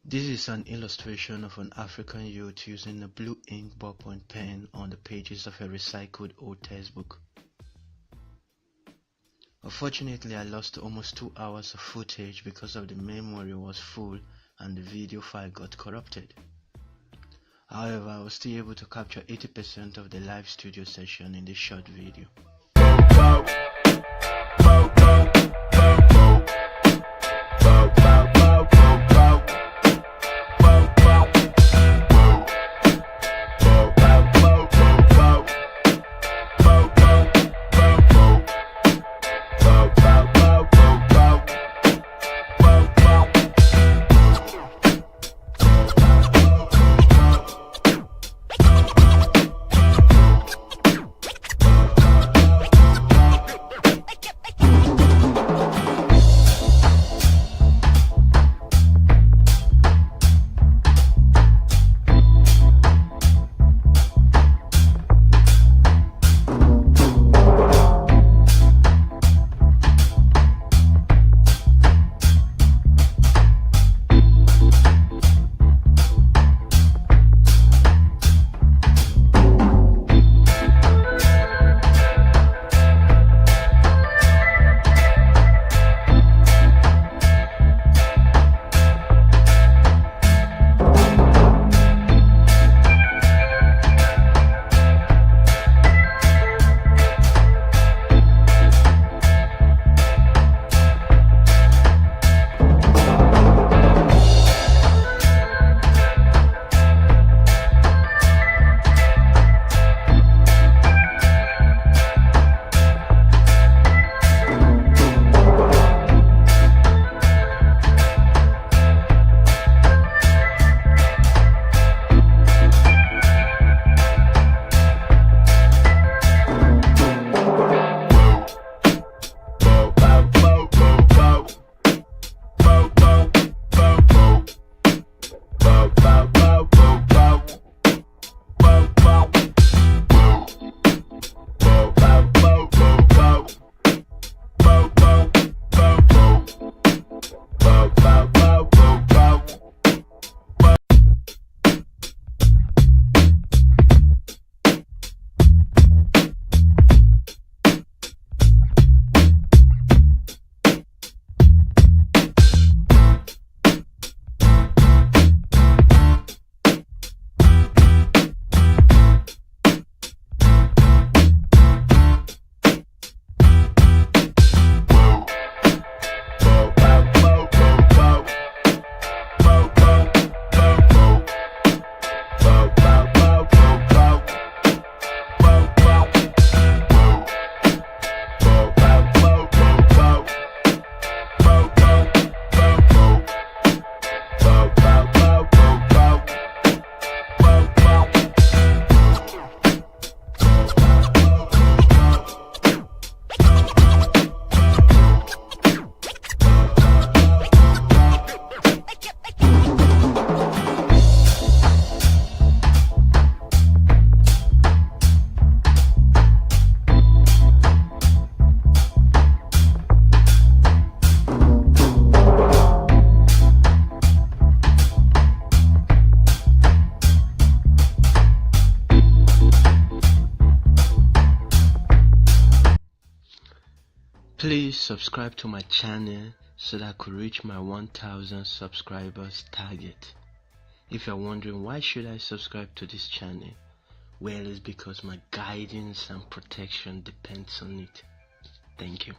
This is an illustration of an African youth using a blue ink ballpoint pen on the pages of a recycled old textbook. Unfortunately, I lost almost 2 hours of footage because of the memory was full and the video file got corrupted. However, I was still able to capture 80% of the live studio session in this short video. Please subscribe to my channel so that I could reach my 1000 subscribers target. If you're wondering why should I subscribe to this channel, well, it's because my guidance and protection depends on it. Thank you.